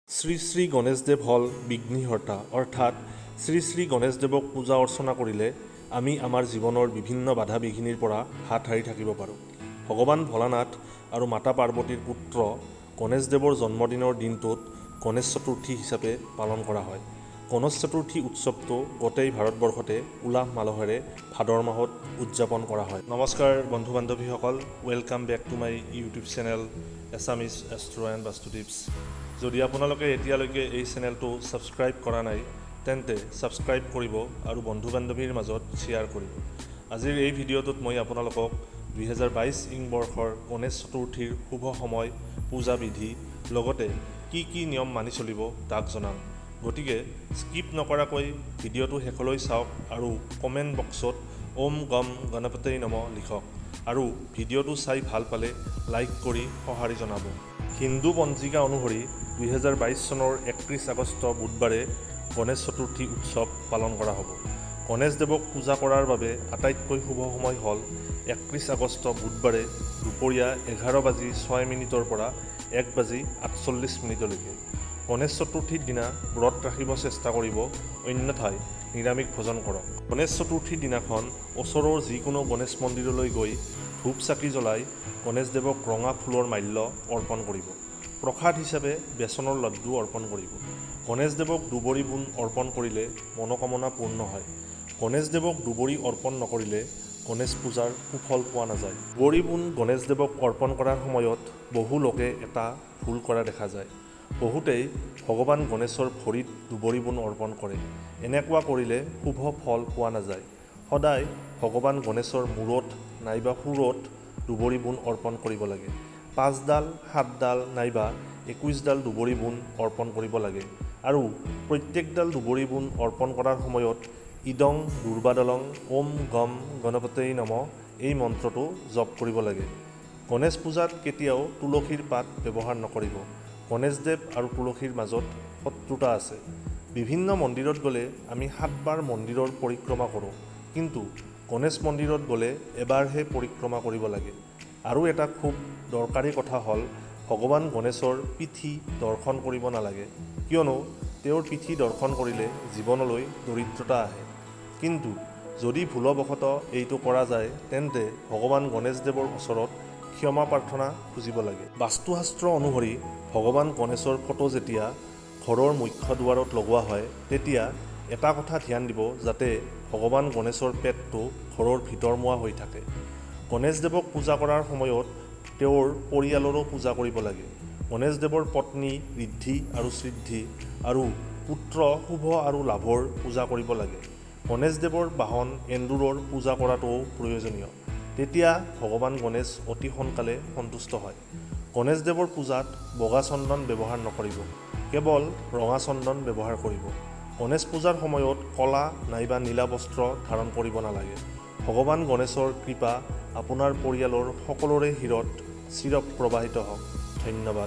শ্ৰী শ্ৰী গণেশদেৱ হ'ল বিঘ্নিহৰ্তা অৰ্থাৎ শ্ৰী শ্ৰী গণেশদেৱক পূজা অৰ্চনা কৰিলে আমি আমাৰ জীৱনৰ বিভিন্ন বাধা বিঘিনিৰ পৰা হাত সাৰি থাকিব পাৰোঁ। ভগৱান ভোলানাথ আৰু মাতা পাৰ্বতীৰ পুত্ৰ গণেশদেৱৰ জন্মদিনৰ দিনটোত গণেশ চতুৰ্থী হিচাপে পালন কৰা হয়। গণেশ চতুৰ্থী উৎসৱটো গোটেই ভাৰতবৰ্ষতে উলাহ মালহেৰে ভাদৰ মাহত উদযাপন কৰা হয়। নমস্কাৰ বন্ধু বান্ধৱীসকল, welcome back to my YouTube channel Assamese astro and vastu tips. যদি আপোনালোকে এতিয়ালৈকে এই চেনেলটো ছাবস্ক্ৰাইব কৰা নাই তেন্তে ছাবস্ক্ৰাইব কৰিব আৰু বন্ধু বান্ধৱীৰ মাজত শ্বেয়াৰ কৰিব। আজিৰ এই ভিডিঅ'টোত মই আপোনালোকক 2022 বৰ্ষৰ গণেশ চতুৰ্থীৰ শুভ সময়, পূজা বিধি লগতে কি কি নিয়ম মানি চলিব তাক জনাম। গতিকে স্কিপ নকৰাকৈ ভিডিঅ'টো শেষলৈ চাওক আৰু কমেণ্ট বক্সত ওম গম গণপতয়ে নমঃ লিখক আৰু ভিডিঅ'টো চাই ভাল পালে লাইক কৰি সঁহাৰি জনাব। হিন্দু পঞ্জিকা অনুসৰি 2022 চনৰ 31 আগষ্ট বুধবাৰে গণেশ চতুৰ্থী উৎসৱ পালন কৰা হ'ব। গণেশদেৱক পূজা কৰাৰ বাবে আটাইতকৈ শুভ সময় হ'ল 31 আগষ্ট বুধবাৰে দুপৰীয়া 11:06 পৰা 1:48 গণেশ চতুৰ্থীৰ দিনা ব্ৰত ৰাখিব চেষ্টা কৰিব, অন্যথাই নিৰামিষ ভোজন কৰক। গণেশ চতুৰ্থীৰ দিনাখন ওচৰৰ যিকোনো গণেশ মন্দিৰলৈ গৈ ধূপ চাকি জ্বলাই গণেশদেৱক ৰঙা ফুলৰ মাল্য অৰ্পণ কৰিব। প্ৰসাদ হিচাপে বেচনৰ লাড্ডু অৰ্পণ কৰিব। গণেশদেৱক দুবৰি বোন অৰ্পণ কৰিলে মনোকামনা পূৰ্ণ হয়। গণেশদেৱক দুবৰি অৰ্পণ নকৰিলে গণেশ পূজাৰ সুফল পোৱা নাযায়। দুবৰি বোন গণেশদেৱক অৰ্পণ কৰাৰ সময়ত বহু লোকে এটা ভুল কৰা দেখা যায়। বহুতেই ভগৱান গণেশৰ ভৰিত দুবৰি বোন অৰ্পণ কৰে। এনেকুৱা কৰিলে শুভ ফল পোৱা নাযায়। সদায় ভগৱান গণেশৰ মূৰত নাইবা শুৰত দুবৰি বোন অৰ্পণ কৰিব লাগে। 5ডাল 7ডাল নাইবা 21ডাল দুবৰি বোন অৰ্পণ কৰিব লাগে আৰু প্ৰত্যেকডাল দুবৰি বোন অৰ্পণ কৰাৰ সময়ত ইদং দুৰ্বাদলং ওম গম গণপতয়ে নমঃ এই মন্ত্ৰটো জপ কৰিব লাগে। গণেশ পূজাত কেতিয়াও তুলসীৰ পাত ব্যৱহাৰ নকৰিব। গণেশদেৱ আৰু তুলসীৰ মাজত শত্ৰুতা আছে। বিভিন্ন মন্দিৰত গ'লে আমি 7 বাৰ মন্দিৰৰ পৰিক্ৰমা কৰোঁ, কিন্তু গণেশ মন্দিৰত গ'লে এবাৰহে পৰিক্ৰমা কৰিব লাগে। আৰু এটা খুব দৰকাৰী কথা হ'ল ভগৱান গণেশৰ পিঠি দৰ্শন কৰিব নালাগে, কিয়নো তেওঁৰ পিঠি দৰ্শন কৰিলে জীৱনলৈ দৰিদ্ৰতা আহে। কিন্তু যদি ভুলবশতঃ এইটো কৰা যায় তেন্তে ভগৱান গণেশদেৱৰ ওচৰত ক্ষমা প্ৰাৰ্থনা খুজিব লাগে। বাস্তুশাস্ত্ৰ অনুসৰি ভগৱান গণেশৰ ফটো যেতিয়া ঘৰৰ মুখ্য দুৱাৰত লগোৱা হয় তেতিয়া এটা কথা ধ্যান দিব যাতে ভগৱান গণেশৰ পেটটো ঘৰৰ ভিতৰমুৱা হৈ থাকে। গণেশদেৱক পূজা কৰাৰ সময়ত তেওঁৰ পৰিয়ালৰো পূজা কৰিব লাগে। গণেশদেৱৰ পত্নী ঋদ্ধি আৰু সিদ্ধি আৰু পুত্ৰ শুভ আৰু লাভৰ পূজা কৰিব লাগে। গণেশদেৱৰ বাহন এন্দুৰৰ পূজা কৰাটোও প্ৰয়োজনীয়। তেতিয়া ভগৱান গণেশ অতি সোনকালে সন্তুষ্ট হয়। গণেশদেৱৰ পূজাত বগা চন্দন ব্যৱহাৰ নকৰিব, কেৱল ৰঙা চন্দন ব্যৱহাৰ কৰিব। গণেশ পূজাৰ সময়ত ক'লা নাইবা নীলা বস্ত্ৰ ধাৰণ কৰিব নালাগে। ভগৱান গণেশৰ কৃপা আপোনাৰ পৰিয়ালৰ সকলোৰে শিৰত চিৰ প্ৰবাহিত হওক। ধন্যবাদ।